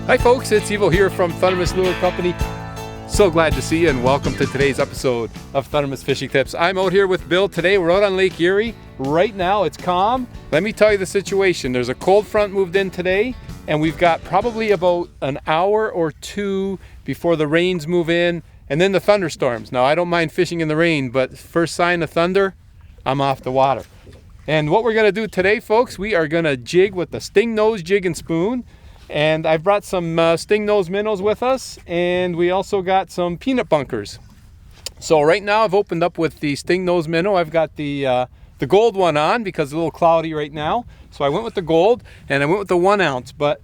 Hi folks, it's Evo here from Thundermist Lure Company. So glad to see you and welcome to today's episode of Thundermist Fishing Tips. I'm out here with Bill today. We're out on Lake Erie. Right now it's calm. Let me tell you the situation. There's a cold front moved in today and we've got probably about an hour or two before the rains move in and then the thunderstorms. Now I don't mind fishing in the rain, but first sign of thunder, I'm off the water. And what we're gonna do today, folks, we are gonna jig with the Stingnose jig and spoon. And I've brought some Stingnose minnows with us, and we also got some peanut bunkers. So right now I've opened up with the Stingnose minnow. I've got the gold one on because it's a little cloudy right now. So I went with the gold and I went with the 1 ounce. But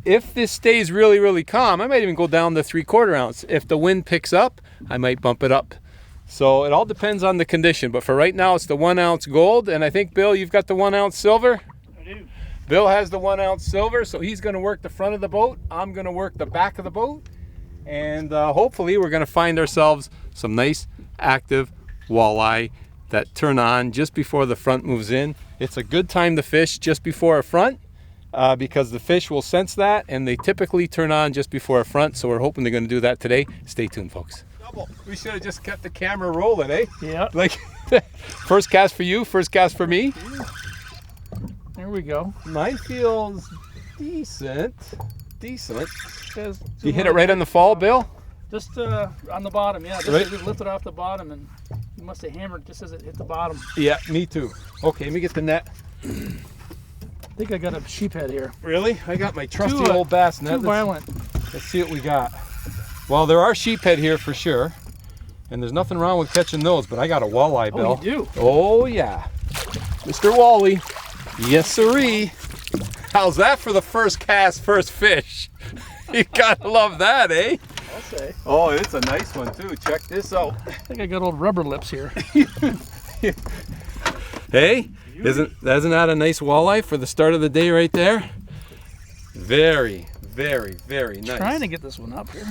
if this stays really, really calm, I might even go down to 3/4 ounce. If the wind picks up, I might bump it up. So it all depends on the condition. But for right now, it's the 1 ounce gold. And I think, Bill, you've got the 1 ounce silver? I do. Bill has the 1 ounce silver, so he's going to work the front of the boat. I'm going to work the back of the boat. And hopefully we're going to find ourselves some nice active walleye that turn on just before the front moves in. It's a good time to fish just before a front because the fish will sense that and they typically turn on just before a front. So we're hoping they're going to do that today. Stay tuned, folks. We should have just kept the camera rolling, eh? Yeah. Like first cast for you, first cast for me. There we go. Mine feels decent. Says You hit it right on the fall, Bill? Just on the bottom, yeah. Just Right. as it lifted off the bottom, and you must have hammered just as it hit the bottom. Yeah, me too. Okay, let me get the net. I think I got a sheephead here. Really? I got my trusty Too, old bass net. Too violent. Let's see what we got. Well, there are sheephead here for sure. And there's nothing wrong with catching those, but I got a walleye, Bill. Oh, you do? Oh, yeah. Mr. Wally. Yes, sirree. How's that for the first cast, first fish? You gotta love that, eh? I'll say. Oh, it's a nice one too. Check this out. I think I got old rubber lips here. Hey, isn't that a nice walleye for the start of the day right there? Very, very, very nice. Trying to get this one up here.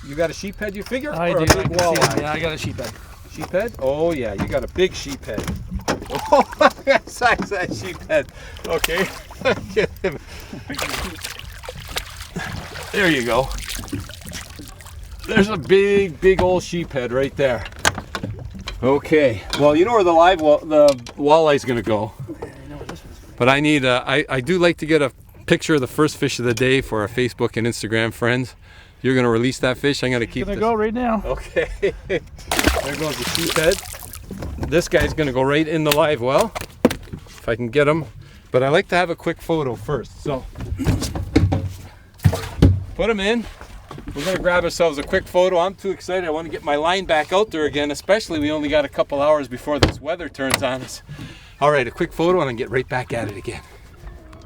You got a sheephead, you figure? I or do. a big I can see walleye? it. Yeah, I got a sheephead. Sheephead? Oh yeah, you got a big sheephead. Oh, size that sheephead. Okay. Get him. There you go. There's a big, big old sheephead right there. Okay. Well, you know where the walleye's gonna go. Okay, I know what this one's going. But I need I do like to get a picture of the first fish of the day for our Facebook and Instagram friends. You're gonna release that fish. I'm gonna keep Gonna this. go right now. Okay. There goes the sheephead. This guy's gonna go right in the live well, if I can get him. But I like to have a quick photo first. So put him in. We're gonna grab ourselves a quick photo. I'm too excited. I want to get my line back out there again, especially we only got a couple hours before this weather turns on us. All right, a quick photo and I'll get right back at it again.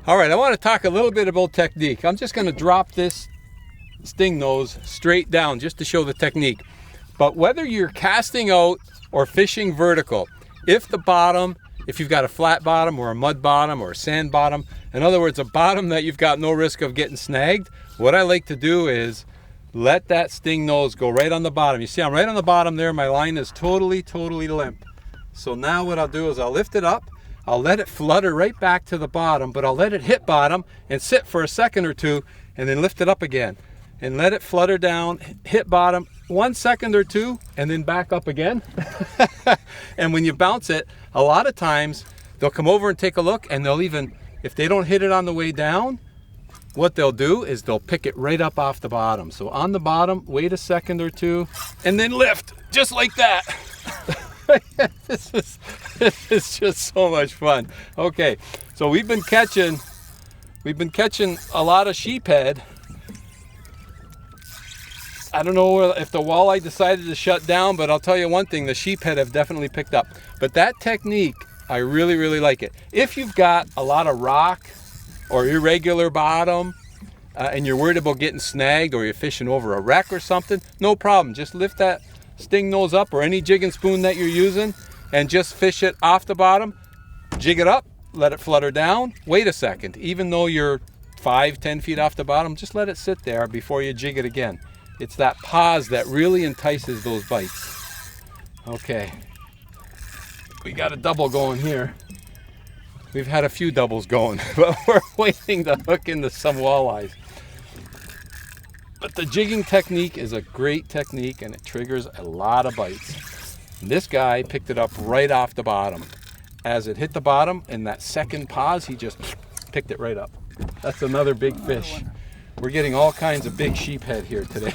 All right, I want to talk a little bit about technique. I'm just gonna drop this Stingnose straight down just to show the technique. But whether you're casting out or fishing vertical, if you've got a flat bottom or a mud bottom or a sand bottom, in other words, a bottom that you've got no risk of getting snagged, what I like to do is let that Stingnose go right on the bottom. You see, I'm right on the bottom there. My line is totally, totally limp. So now what I'll do is I'll lift it up. I'll let it flutter right back to the bottom, but I'll let it hit bottom and sit for a second or two and then lift it up again. And let it flutter down, hit bottom, 1 second or two, and then back up again. And when you bounce it, a lot of times they'll come over and take a look, and they'll even, if they don't hit it on the way down, what they'll do is they'll pick it right up off the bottom. So on the bottom, wait a second or two, and then lift, just like that. This is just so much fun. Okay, so we've been catching a lot of sheephead. I don't know if the walleye decided to shut down, but I'll tell you one thing, the sheephead have definitely picked up. But that technique, I really, really like it. If you've got a lot of rock or irregular bottom and you're worried about getting snagged or you're fishing over a wreck or something, no problem. Just lift that Stingnose up or any jig and spoon that you're using and just fish it off the bottom, jig it up, let it flutter down, wait a second. Even though you're 5-10 feet off the bottom, just let it sit there before you jig it again. It's that pause that really entices those bites. Okay, we got a double going here. We've had a few doubles going, but we're waiting to hook into some walleyes. But the jigging technique is a great technique, and it triggers a lot of bites. And this guy picked it up right off the bottom. As it hit the bottom, in that second pause, he just picked it right up. That's another big fish. We're getting all kinds of big sheephead here today.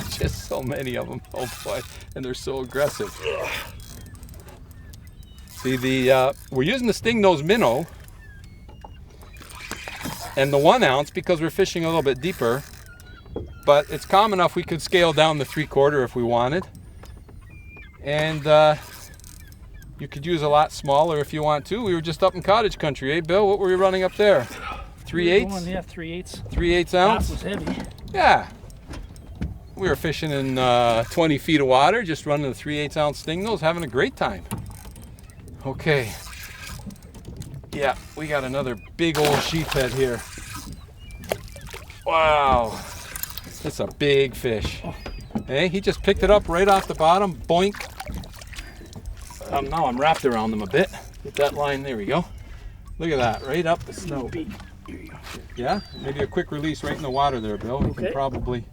Just so many of them. Oh boy, and they're so aggressive. See, we're using the Stingnose minnow and the 1 ounce because we're fishing a little bit deeper. But it's calm enough we could scale down the 3/4 if we wanted. And you could use a lot smaller if you want to. We were just up in cottage country, eh, Bill? What were we running up there? 3/8? Yeah, 3/8. 3/8 ounce? That was heavy. Yeah. We were fishing in 20 feet of water, just running the 3/8 ounce Stingnose, having a great time. Okay. Yeah, we got another big old sheephead here. Wow. It's a big fish. Hey, he just picked it up right off the bottom. Boink. Now I'm wrapped around them a bit. Get that line, there we go. Look at that, right up the snout. Here you go. Yeah, maybe a quick release right in the water there, Bill. You can probably...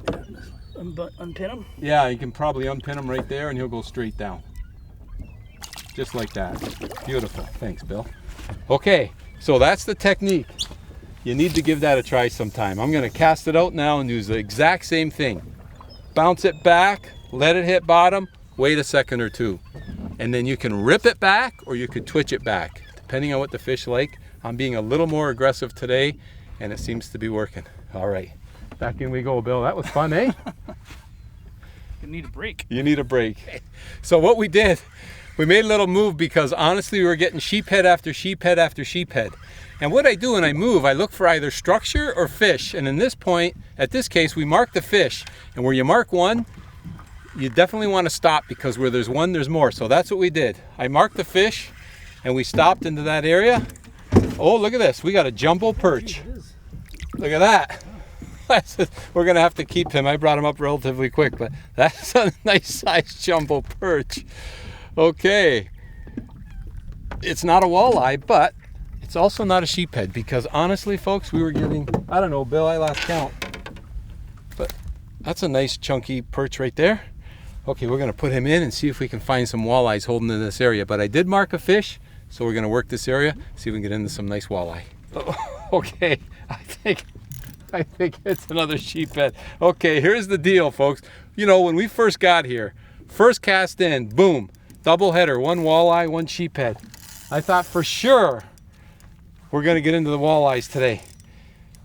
Unpin him? Yeah, you can probably unpin him right there and he'll go straight down. Just like that. Beautiful. Thanks, Bill. Okay, so that's the technique. You need to give that a try sometime. I'm going to cast it out now and use the exact same thing. Bounce it back, let it hit bottom, wait a second or two. And then you can rip it back or you could twitch it back, depending on what the fish like. I'm being a little more aggressive today and it seems to be working. All right, back in we go, Bill. That was fun, eh? You need a break. You need a break. So what we did, we made a little move because honestly we were getting sheephead after sheephead after sheephead. And what I do when I move, I look for either structure or fish. And in this point, at this case, we mark the fish. And where you mark one, you definitely want to stop because where there's one, there's more. So that's what we did. I marked the fish and we stopped into that area. Oh, look at this. We got a jumbo perch. Look at that. We're going to have to keep him. I brought him up relatively quick, but that's a nice sized jumbo perch. Okay. It's not a walleye, but it's also not a sheephead because honestly, folks, we were getting, I don't know, Bill, I lost count. But that's a nice chunky perch right there. Okay, we're going to put him in and see if we can find some walleyes holding in this area. But I did mark a fish, so we're going to work this area, see if we can get into some nice walleye. Oh, okay, I think it's another sheephead. Okay, here's the deal, folks. You know, when we first got here, first cast in, boom, double header, 1 walleye, 1 sheephead. I thought for sure we're going to get into the walleyes today.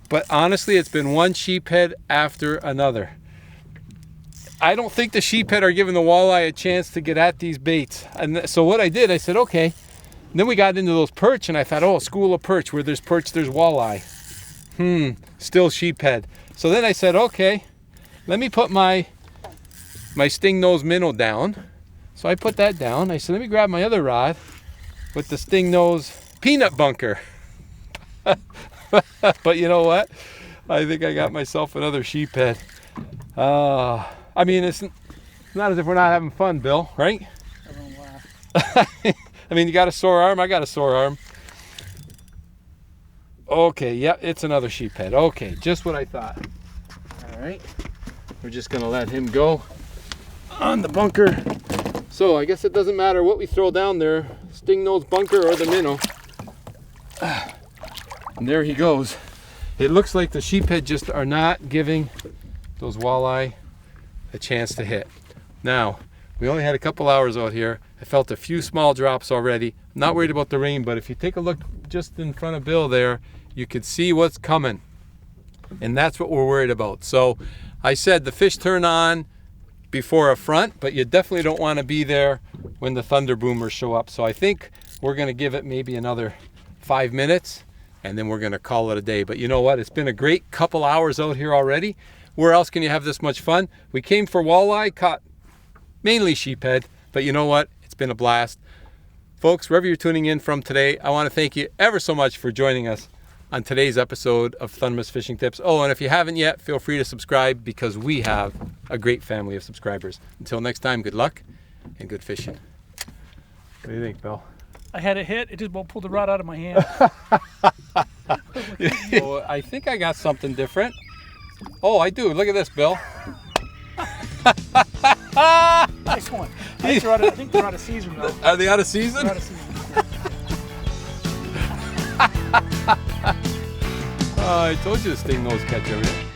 But honestly, it's been 1 sheephead after another. I don't think the sheephead are giving the walleye a chance to get at these baits. And so what I did, I said, okay. And then we got into those perch, and I thought, oh, school of perch. Where there's perch, there's walleye. Still sheephead. So then I said, okay, let me put my Stingnose minnow down. So I put that down. I said, let me grab my other rod with the Stingnose peanut bunker. But you know what? I think I got myself another sheephead. I mean, it's not as if we're not having fun, Bill, right? I don't laugh. I mean, you got a sore arm, I got a sore arm. Okay, yeah, it's another sheephead. Okay, just what I thought. All right, we're just gonna let him go on the bunker. So I guess it doesn't matter what we throw down there, Stingnose bunker or the minnow. And there he goes. It looks like the sheephead just are not giving those walleye a chance to hit. Now, we only had a couple hours out here. I felt a few small drops already. I'm not worried about the rain, but if you take a look just in front of Bill there, you could see what's coming. And that's what we're worried about. So I said the fish turn on before a front, but you definitely don't want to be there when the thunder boomers show up. So I think we're going to give it maybe another 5 minutes and then we're going to call it a day. But you know what? It's been a great couple hours out here already. Where else can you have this much fun? We came for walleye, caught mainly sheephead, but you know what? It's been a blast. Folks, wherever you're tuning in from today, I want to thank you ever so much for joining us on today's episode of Thundermist Fishing Tips. Oh, and if you haven't yet, feel free to subscribe because we have a great family of subscribers. Until next time, good luck and good fishing. What do you think, Bill? I had a hit. It just about pulled the rod out of my hand. Well, I think I got something different. Oh, I do. Look at this, Bill. Nice one. I think they're out of season though. Are they out of season? They're out of season. I told you the Stingnose catch everything.